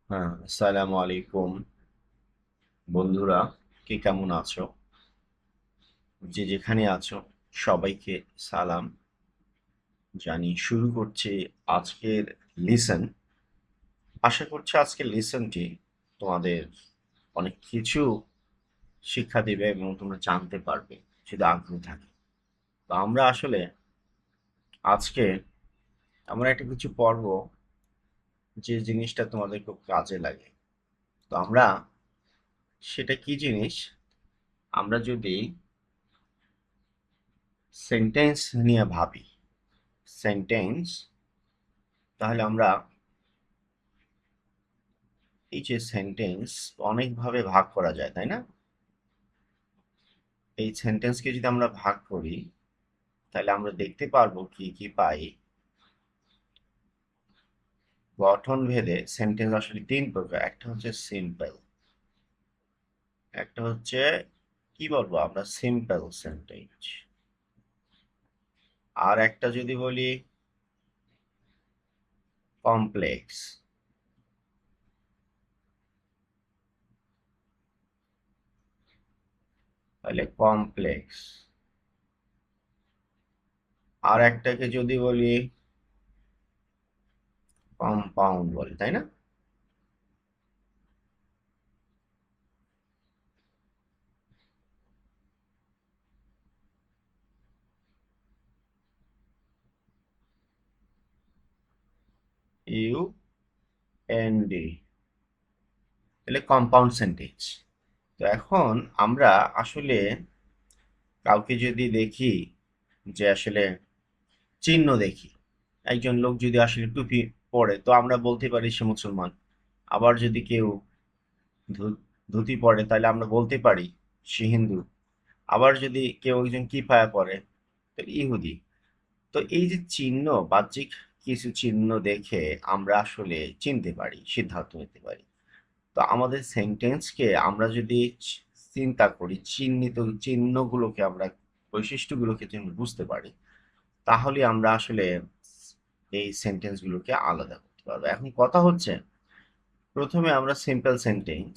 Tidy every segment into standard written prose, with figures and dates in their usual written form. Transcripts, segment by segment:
হ্যাঁ, আসসালামু আলাইকুম বন্ধুরা, কে কেমন আছো? যে যেখানে আছো সবাইকে সালাম জানি। শুরু করছি আজকের লিসন। আশা করছি আজকের লিসনটি তোমাদের অনেক কিছু শিক্ষা দিবে এবং তোমরা জানতে পারবে যদি আগ্রহ থাকে। তো আমরা আসলে আজকে আমরা একটা কিছু পড়ব যে জিনিসটা তোমাদের খুব কাজে লাগে। তো আমরা সেটা কি জিনিস? আমরা যদি সেন্টেন্স নিয়ে ভাবি, সেন্টেন্স, তাহলে আমরা এই যে সেন্টেন্স অনেকভাবে ভাগ করা যায়, তাই না? এই সেন্টেন্সকে যদি আমরা ভাগ করি তাহলে আমরা দেখতে পারবো কি কি পাই। গঠন ভেদে সেন্টেন্স আসলে তিন প্রকার। একটা হচ্ছে সিম্পল, একটা হচ্ছে কি বলবো আমরা সিম্পল সেন্টেন্স, আর একটা যদি বলি কমপ্লেক্স। তাহলে কমপ্লেক্স, আর একটাকে যদি বলি কম্পাউন্ড বলি, তাই না? ইউ এন ডি, তাহলে কম্পাউন্ড সেন্টেন্স। তো এখন আমরা আসলে কাউকে যদি দেখি যে আসলে চিহ্ন দেখি, একজন লোক যদি আসলে টুপি পরে তো আমরা বলতে পারি সে মুসলমান। আবার যদি কেউ ধুতি পরে তাহলে আমরা বলতে পারি সে হিন্দু। আবার যদি কেউ একজন কিফায়া পরে তাহলে ইহুদি। তো এই যে চিহ্ন, বাহ্যিক কিছু চিহ্ন দেখে আমরা আসলে চিনতে পারি, সিদ্ধান্ত নিতে পারি। তো আমাদের সেন্টেন্সকে আমরা যদি চিন্তা করি, চিহ্নিত চিহ্নগুলোকে আমরা, বৈশিষ্ট্যগুলোকে যদি বুঝতে পারি, তাহলে আমরা আসলে এই সেন্টেন্সগুলোকে আলাদা করতে পারবো। এখন কথা হচ্ছে, প্রথমে আমরা সিম্পল সেন্টেন্স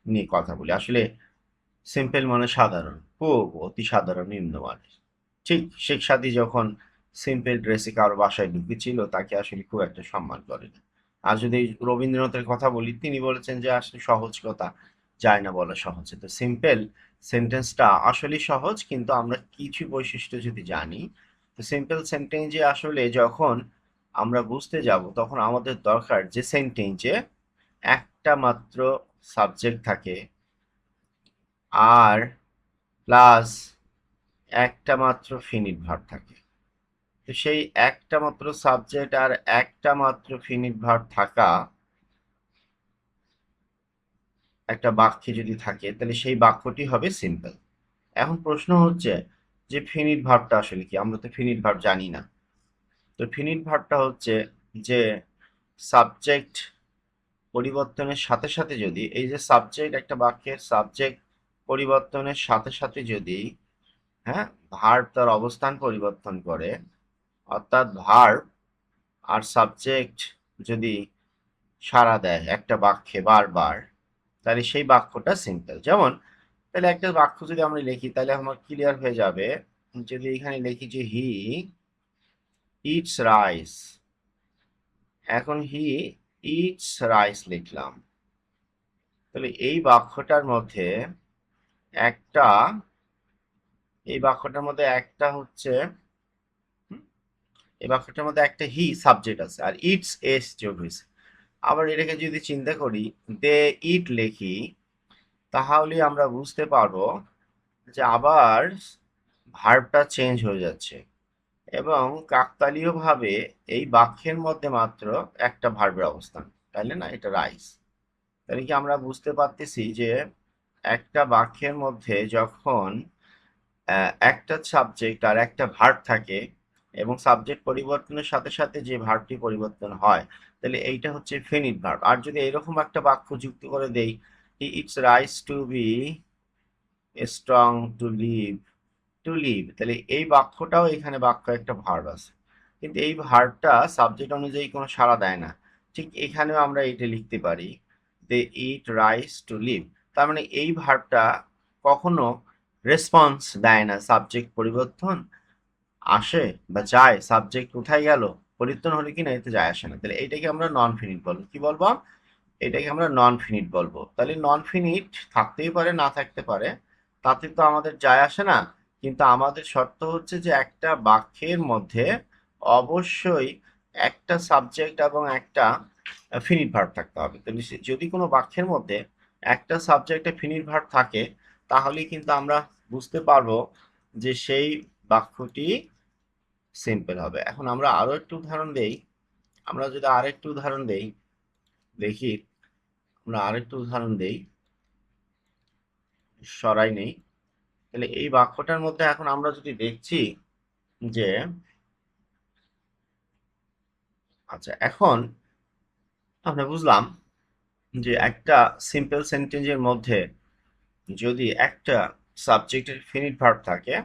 নিয়ে কথা বলি। আসলে সিম্পল মানে সাধারণ, খুব অতি সাধারণ, নিম্নমানের। ঠিক শেখ সাদী যখন সিম্পল ড্রেসে কারো বাসায় ঢুকেছিল তাকে আসলে খুব একটা সম্মান করে না। আর যদি রবীন্দ্রনাথের কথা বলি, তিনি বলেছেন যে আসলে সহজ কথা যায় না বলা সহজে। তো সিম্পল সেন্টেন্সটা আসলে সহজ, কিন্তু আমরা কিছু বৈশিষ্ট্য যদি জানি, তো সিম্পল সেন্টেন্সে আসলে যখন আমরা বুঝতে যাব তখন আমাদের দরকার যে সেন্টেন্সে একটা মাত্র সাবজেক্ট থাকে, আর প্লাস একটা মাত্র ফিনিট ভার্ব থাকে। তো সেই একটা মাত্র সাবজেক্ট আর একটা মাত্র ফিনিট ভার্ব থাকা একটা বাক্যে যদি থাকে তাহলে সেই বাক্যটি হবে সিম্পল। এখন প্রশ্ন হচ্ছে যে ফিনিট ভার্বটা আসলে কি? আমরা তো ফিনিট ভার্ব জানি না। তো ফিনিট ভার্বটা হচ্ছে যে সাবজেক্ট পরিবর্তনের সাথে সাথে যদি, এই যে সাবজেক্ট, একটা বাক্যের সাবজেক্ট পরিবর্তনের সাথে সাথে যদি, হ্যাঁ, ভার্ব তার অবস্থান পরিবর্তন করে, অর্থাৎ ভার্ব আর সাবজেক্ট যদি সাড়া দেয় একটা বাক্যে বারবার, তাহলে সেই বাক্যটা সিম্পল। যেমন তাহলে একটা বাক্য যদি আমরা লিখি তাহলে আমার ক্লিয়ার হয়ে যাবে। যদি এখানে লিখি যে হি ইটস রাইস, এখন হি ইটস রাইস লিখলাম, তাহলে এই বাক্যটার মধ্যে একটা, এই বাক্যটার মধ্যে একটা হচ্ছে, হুম, এই বাক্যটার মধ্যে একটা হি সাবজেক্ট আছে আর ইটস এস যোগ হয়েছে। আবার এটাকে যদি চিন্তা করি, দে ইট লিখি, তাহলে আমরা বুঝতে পারবো যে আবার ভার্বটা চেঞ্জ হয়ে যাচ্ছে এবং কাকতালীয়ভাবে এই বাক্যের মধ্যে মাত্র একটা ভার্বের অবস্থান, তাইলে না, এটা রাইস। তাহলে কি আমরা বুঝতে পারতেছি যে একটা বাক্যের মধ্যে যখন একটা সাবজেক্ট আর একটা ভার্ব থাকে এবং সাবজেক্ট পরিবর্তনের সাথে সাথে যে ভার্বটি পরিবর্তন হয়, তাহলে এইটা হচ্ছে ফিনিট ভার্ব। আর যদি এরকম একটা বাক্য যুক্ত করে দেই, it's rise to be strong to live, to live, তাহলে এই বাক্যটাও, এখানে বাক্য একটা ভার্ব আছে, কিন্তু এই ভার্বটা সাবজেক্ট অনুযায়ী কোনো সাড়া দেয় না। ঠিক এখানেও আমরা এটা লিখতে পারি, দে ইট রাইস টু লিভ। তার মানে এই ভার্বটা কখনো রেসপন্স দেয় না, সাবজেক্ট পরিবর্তন আসে বা যায়, সাবজেক্ট কোথায় গেল, পরিবর্তন হলে কিনা এতে যায় আসে না। তাহলে এইটাকে আমরা নন ফিনিট বলবো। কি বলবো? এটাকে আমরা নন ফিনিট বলবো। তাহলে নন ফিনিট থাকতেই পারে, না থাকতে পারে, তাতে তো আমাদের যায় আসে না। কিন্তু আমাদের শর্ত হচ্ছে যে একটা বাক্যের মধ্যে অবশ্যই একটা সাবজেক্ট এবং একটা ফিনিট ভার্ব থাকতে হবে। তাহলে যদি কোনো বাক্যের মধ্যে একটা সাবজেক্টে ফিনিট ভার্ব থাকে, তাহলে কিন্তু আমরা বুঝতে পারবো যে সেই বাক্যটি সিম্পল হবে। এখন আমরা আরো একটু উদাহরণ দেই। আমরা যদি আরেকটু উদাহরণ দেই, দেখি, আমরা আরেকটু উদাহরণ দেই, সরাই নেই। তাহলে এই বাক্যটার মধ্যে এখন আমরা যদি দেখছি যে, আচ্ছা, এখন আমরা বুঝলাম যে একটা সিম্পল সেন্টেন্সের মধ্যে যদি একটা সাবজেক্টের ফিনিট ভার্ব থাকে,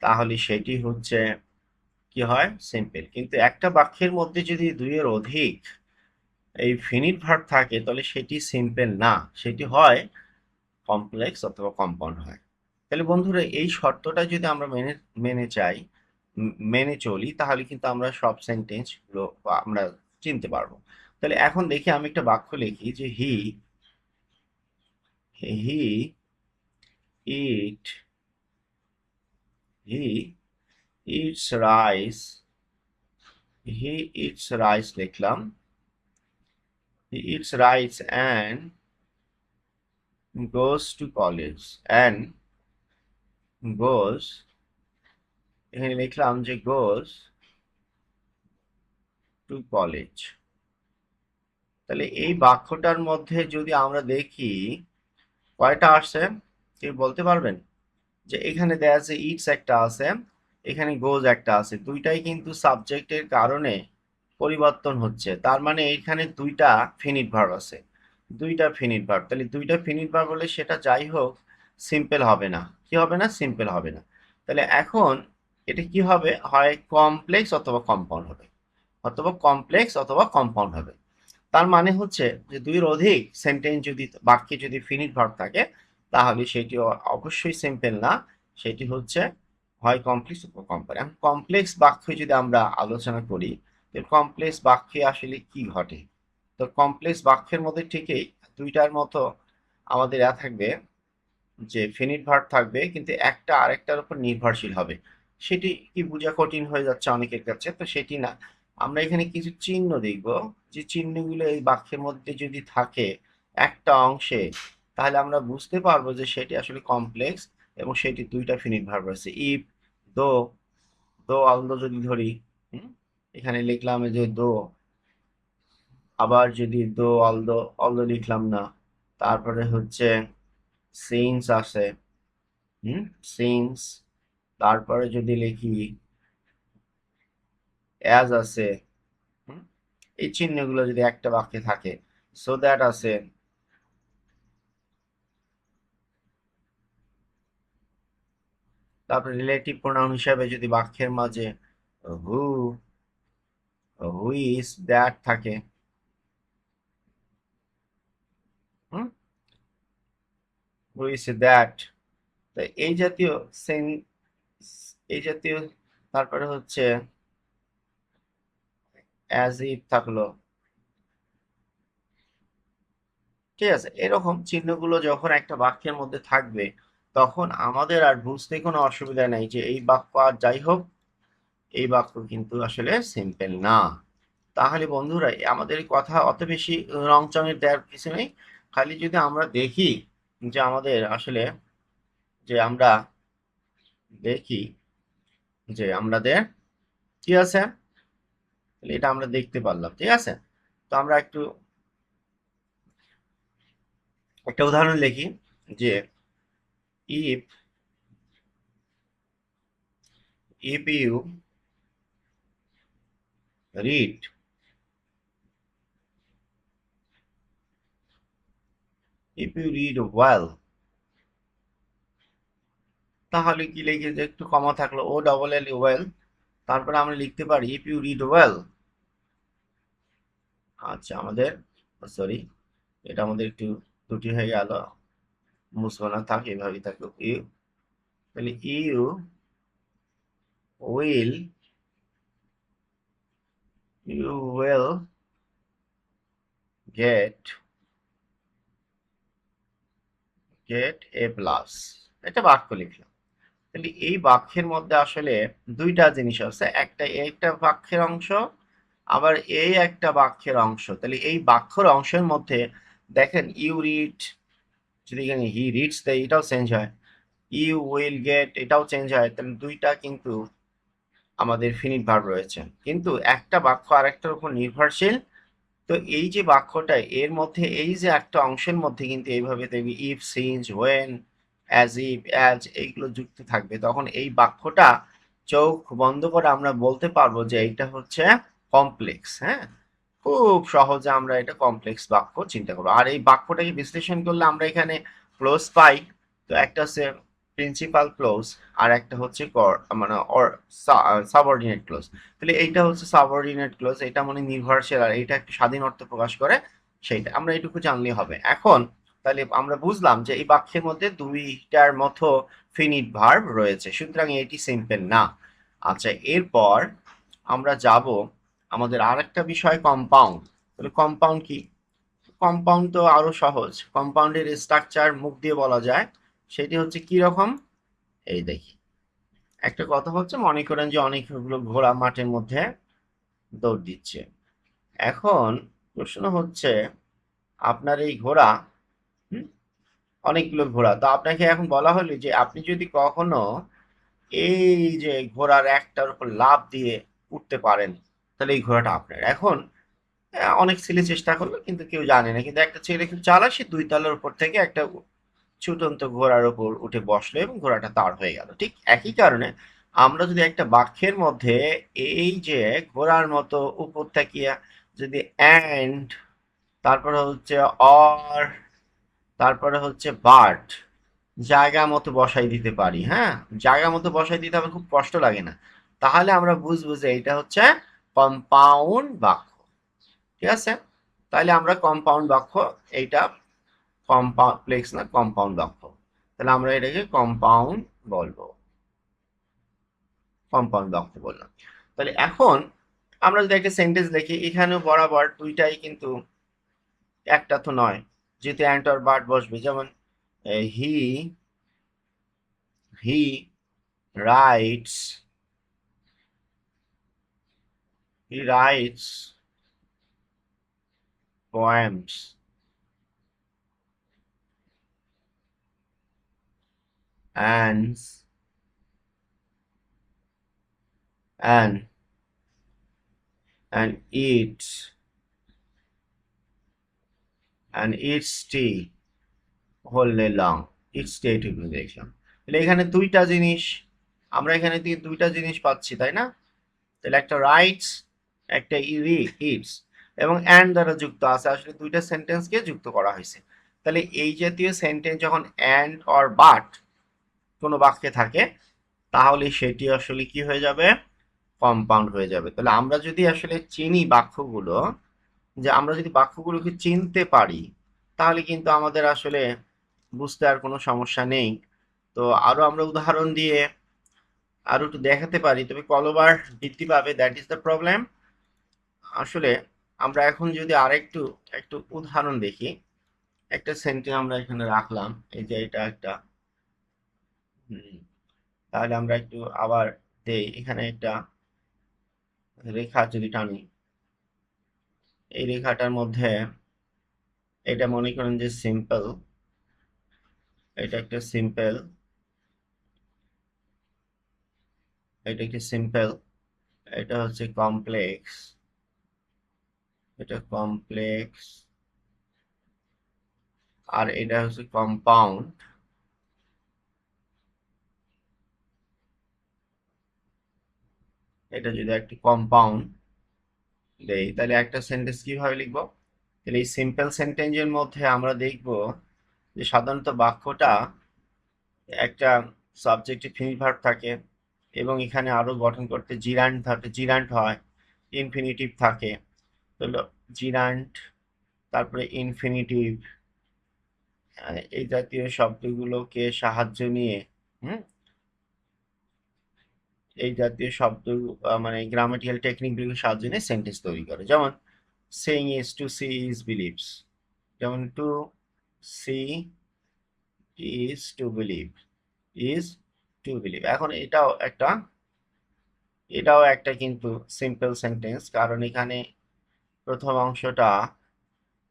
তাহলে সেটি হচ্ছে কি হয়? সিম্পল। কিন্তু একটা বাক্যের মধ্যে যদি দুইয়ের অধিক এই ফিনিট ভার্ব থাকে, তাহলে সেটি সিম্পল না, সেটি হয় কমপ্লেক্স অথবা কম্পাউন্ড হয়। তাহলে বন্ধুরা, এই শর্তটা যদি আমরা মেনে মেনে চাই মেনে চলি, তাহলে কিন্তু আমরা সব সেন্টেন্স গুলো আমরা চিনতে পারবো। তাহলে এখন দেখি, আমি একটা বাক্য লিখি যে he eat he eats rice, he eats rice লিখলাম, he eats rice and goes to college, and goes, এখানে লিখলাম যে গোজ টু কলেজ। তাহলে এই বাক্যটার মধ্যে যদি আমরা দেখি কয়টা আসছে, কেউ বলতে পারবেন? যে এখানে দেয়া আছে ইটস একটা আছে, এখানে গোজ একটা আছে, দুইটাই কিন্তু সাবজেক্টের কারণে পরিবর্তন হচ্ছে। তার মানে এখানে দুইটা ফিনিট ভার্ব আছে, দুইটা ফিনিট ভার্ব। তাহলে দুইটা ফিনিট ভার্ব হলে সেটা যাই হোক সিম্পল হবে না। কি হবে না? সিম্পল হবে না। তাহলে এখন এটা কি হবে? হয় কমপ্লেক্স অথবা কম্পাউন্ড হবে, অথবা কমপ্লেক্স অথবা কম্পাউন্ড হবে। তার মানে হচ্ছে যে দুইয়ের অধিক সেন্টেন্স যদি বাক্যে যদি ফিনিট ভার্ব থাকে, তাহলে সেটি অবশ্যই সিম্পল না, সেটি হচ্ছে হয় কমপ্লেক্স অথবা কম্পাউন্ড। এখন কমপ্লেক্স বাক্য যদি আমরা আলোচনা করি, তো কমপ্লেক্স বাক্যে আসলে কি ঘটে? তো কমপ্লেক্স বাক্যের মধ্যে ঠিকই দুইটার মতো আমাদের থাকবে, যে ফিনিট ভার্ব থাকবে, কিন্তু একটা আরেকটার উপর নির্ভরশীল হবে। সেটি কি বোঝা কঠিন হয়ে যাচ্ছে অনেকের কাছে, তো সেটি না। আমরা এখানে কিছু চিহ্ন দেখব, যে চিহ্নগুলো এই বাক্যের মধ্যে যদি থাকে একটা অংশে, তাহলে আমরা বুঝতে পারবো যে সেটি আসলে কমপ্লেক্স এবং সেটি দুইটা ফিনিট ভার্ব আছে। ইফ, দো, দো অলদো যদি ধরি, হুম, এখানে লিখলাম এই যে দো, আবার যদি দো অলদো, অলদো লিখলাম না, তারপরে হচ্ছে সিন্স আছে, সিন্স, তারপরে যদি লিখি অ্যাজ আছে, হুম, এই চিহ্নগুলো যদি একটা বাক্যে থাকে, সো দ্যাট আছে, তারপরে রিলেটিভ প্রোনাউন হিসাবে যদি বাক্যের মাঝে হু, হুইস, দ্যাট থাকে, হুম, হুইস দ্যাট, তো এই জাতীয় সেন, এই জাতীয়, তারপরে হচ্ছে অ্যাজ ইফ থাকলো, ঠিক আছে। এরকম চিহ্নগুলো যখন একটা বাক্যের মধ্যে থাকবে, তখন আমাদের আর বুঝতে কোনো অসুবিধা নেই যে এই বাক্য আর যাই হোক, এই বাক্য কিন্তু আসলে সিম্পল না। তাহলে বন্ধুরা, আমাদের এই কথা অত বেশি রং চঙের দেওয়ার কিছু নেই। খালি যদি আমরা দেখি যে আমাদের আসলে, যে আমরা দেখি যে আমাদের কি আছে, তাহলে এটা আমরা দেখতে পারলাম, ঠিক আছে। তো আমরা একটু একটা উদাহরণ লিখি, যে if if you read, if you read well, তাহলে কি লিখে, যে একটু কমা থাকলো ও ডবল এল ওয়েল, তারপরে আমরা লিখতে পারি ইফ ইউ রিড ওয়েল, আচ্ছা আমাদের, সরি, এটা আমাদের একটু ত্রুটি হয়ে গেল, মুছবো না, থাক এভাবেই থাকুক। ইউ, তাহলে you will, you will get A plus. এটা বাক্য লিখলাম। তাহলে এই বাক্যের মধ্যে আসলে দুইটা জিনিস আছে, একটা এই একটা বাক্যের অংশ, আবার এই একটা বাক্যের অংশ। তাহলে এই বাক্যের অংশের মধ্যে দেখেন ইউ রিড, যদি এখানে হি রিডস দেয় এটাও চেঞ্জ হয়, ইউ উইল গেট এটাও চেঞ্জ হয়। তাহলে দুইটা কিন্তু আমাদের ফিনিট ভার্ব রয়েছে, কিন্তু একটা বাক্য আরেকটার উপর নির্ভরশীল। তো এই যে বাক্যটা এর মধ্যে এই যে একটা অংশের মধ্যে কিন্তু এইভাবে দেখবি if, since, when, as if, as এইগুলো যুক্ত থাকবে, তখন এই বাক্যটা চোখ বন্ধ করে আমরা বলতে পারবো যে এইটা হচ্ছে কমপ্লেক্স। হ্যাঁ, খুব সহজে আমরা এটা কমপ্লেক্স বাক্য চিন্তা করবো। আর এই বাক্যটাকে বিশ্লেষণ করলে আমরা এখানে ক্লোজ পাই। তো একটা হচ্ছে প্রিন্সিপাল ক্লোজ, আর একটা হচ্ছে মানে সাবঅর্ডিনেট ক্লোজ। তাহলে এইটা হচ্ছে সাবঅর্ডিনেট ক্লোজ, এটা মানে নির্ভরশীল, আর এটা একটু স্বাধীন অর্থ প্রকাশ করে, সেইটা আমরা এটুকু জানলেই হবে। এখন তাহলে আমরা বুঝলাম যে এই বাক্যের মধ্যে দুইটার মতো ফিনিট ভার্ব রয়েছে, সুতরাং এটি সিম্পল না। আচ্ছা, এরপর আমরা যাব আমাদের আরেকটা বিষয়, কম্পাউন্ড। তাহলে কম্পাউন্ড কি? কম্পাউন্ড তো আরো সহজ। কম্পাউন্ডের স্ট্রাকচার মুখ দিয়ে বলা যায়, সেটি হচ্ছে কি রকম, এই দেখি। একটা কথা হচ্ছে, মনে করেন যে অনেকগুলো ঘোড়া মাঠের মধ্যে দৌড় দিচ্ছে। এখন প্রশ্ন হচ্ছে, আপনার এই ঘোড়া, হুম, অনেকগুলো ঘোড়া, তো আপনাকে এখন বলা হলো যে আপনি যদি কখনো এই যে ঘোড়ার একটার উপর লাফ দিয়ে উঠতে পারেন, তাহলে এই ঘোড়াটা আপনার। এখন অনেক ছেলে চেষ্টা করলো কিন্তু কেউ জানে না, কিন্তু একটা ছেলে খুব চালাক, সে 2 তলার উপর থেকে একটা ছুটন্ত ঘোড়ার উপর উঠে বসলো এবং ঘোড়াটা তার হয়ে গেল। ঠিক একই কারণে আমরা যদি একটা বাক্যের মধ্যে এই যে ঘোড়ার মতো উপর থাকিয়া যদি অ্যান্ড, তারপরে হচ্ছে অর, তারপরে হচ্ছে বাট জায়গা মতো বসাই দিতে পারি, হ্যাঁ, জায়গা মতো বসাই দিতে আমার খুব কষ্ট লাগে না, তাহলে আমরা বুঝবো যে এটা হচ্ছে কম্পাউন্ড বাক্য। ঠিক আছে, তাহলে আমরা কম্পাউন্ড বাক্য, এইটা কমপ্লেক্স না, কম্পাউন্ড বাক্য, তাহলে আমরা এটাকে কম্পাউন্ড বলবো, কম্পাউন্ড বাক্য বললাম। তাহলে এখন আমরা যদি একটা সেন্টেন্স দেখি, এখানেও বরাবর দুইটাই কিন্তু, একটা তো নয়, যেহেতু অ্যান্ড অর বাট বসবে, যেমন he he writes, he writes poems, and and and eats the whole day long, eats day টুকু দেখলাম। তাহলে এখানে দুইটা জিনিস, আমরা এখানে দিয়ে দুইটা জিনিস পাচ্ছি, তাই না? তাহলে একটা রাইটস, একটা ইটস, এবং অ্যান্ড দ্বারা যুক্ত আছে, আসলে দুইটা সেন্টেন্সকে যুক্ত করা হয়েছে। তাহলে এই জাতীয় সেন্টেন্স যখন অ্যান্ড অর বাট কোনো বাক্যে থাকে, তাহলে সেটি আসলে কি হয়ে যাবে, কম্পাউন্ড হয়ে যাবে। তাহলে আমরা যদি আসলে চিনি বাক্যগুলো, যে আমরা যদি বাক্যগুলোকে চিনতে পারি, তাহলে কিন্তু আমাদের আসলে বুঝতে আর কোনো সমস্যা নেই। তো আরো আমরা উদাহরণ দিয়ে আরো একটু দেখাতে পারি, তবে কলবার বৃদ্ধি পাবে, দ্যাট ইজ দ্য প্রবলেম। আসলে আমরা এখন যদি আরেকটু একটু উদাহরণ দেখি, একটা সেন্টেন্স আমরা এখানে রাখলাম, এই যে এটা একটা, হুম, তাহলে আমরা একটু আবার দেই, এখানে একটা রেখা যদি টানি, এই রেখাটার মধ্যে এটা মনে করেন যে সিম্পল, এটা একটা সিম্পল, এটা একটা সিম্পল, এটা হচ্ছে কমপ্লেক্স, এটা কমপ্লেক্স, আর এটা হচ্ছে কম্পাউন্ড। এটা যদি একটি কম্পাউন্ড দেই, তাহলে একটা সেন্টেন্স কিভাবে লিখবো? তাহলে এই সিম্পল সেন্টেন্সের মধ্যে আমরা দেখব যে সাধারণত বাক্যটা একটা সাবজেক্টিভ ফিনিট ভার্ব থাকে, এবং এখানে আরো গঠন করতে জিরান্ড থাকে, জিরান্ড হয়, ইনফিনিটিভ থাকে। তো জিরান্ট, তারপরে ইনফিনিটিভ, এই জাতীয় শব্দগুলোকে সাহায্য নিয়ে হুম এই জাতীয় শব্দ মানে গ্রামাটিক্যাল টেকনিকগুলোকে সাহায্য নিয়ে সেন্টেন্স তৈরি করে। যেমন saying is to see is believes, যেমন to see is to believe, is to believe. এখন এটাও একটা কিন্তু সিম্পল সেন্টেন্স, কারণ এখানে প্রথম অংশটা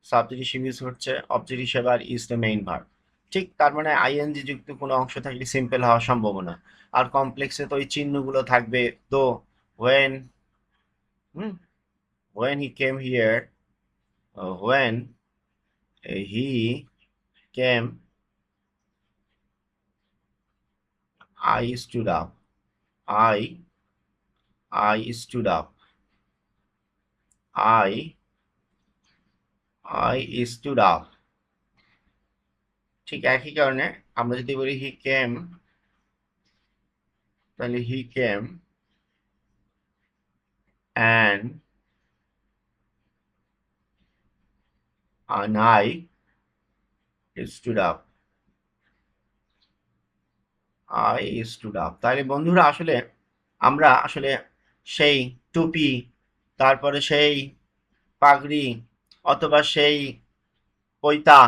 সাবজেক্ট হিসেবে ইউজ হচ্ছে, অবজেক্ট হিসেবে আর ইজ দ্য মেইন ভার্ব। ঠিক, তার মানে আইএনজি যুক্ত কোনো অংশ থাকলে সিম্পল হওয়ার সম্ভাবনা। আর কমপ্লেক্সে তো ওই চিহ্নগুলো থাকবে, তো when, hmm when he came here, when he came, I stood up, I stood up, I stood up। ঠিক একই কারণে আমরা যদি বলি হি কেম, তাহলে হি কেম and I stood up, I stood up। তাহলে বন্ধুরা আসলে আমরা আসলে সেই টুপি, তারপরে সেই পাগড়ি, অথবা সেই পৈতা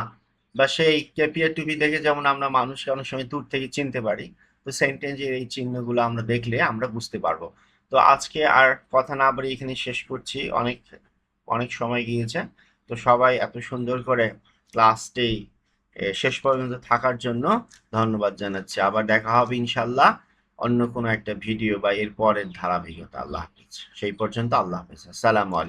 বা সেই কেপিয়ার টুপি দেখে যেমন আমরা মানুষকে অনেক সময় দূর থেকে চিনতে পারি, তো সেন্টেন্সের এই চিহ্নগুলো আমরা দেখলে আমরা বুঝতে পারবো। তো আজকে আর কথা না বলে এখানে শেষ করছি, অনেক অনেক সময় গিয়েছে। তো সবাই এত সুন্দর করে ক্লাসটি শেষ পর্যন্ত থাকার জন্য ধন্যবাদ জানাচ্ছি। আবার দেখা হবে ইনশাল্লাহ অন্য কোনো একটা ভিডিও বা এর পরের ধারাবাহিকতা। আল্লাহ হাফিজ। সেই পর্যন্ত আল্লাহ হাফিজ। আসসালামু আলাইকুম।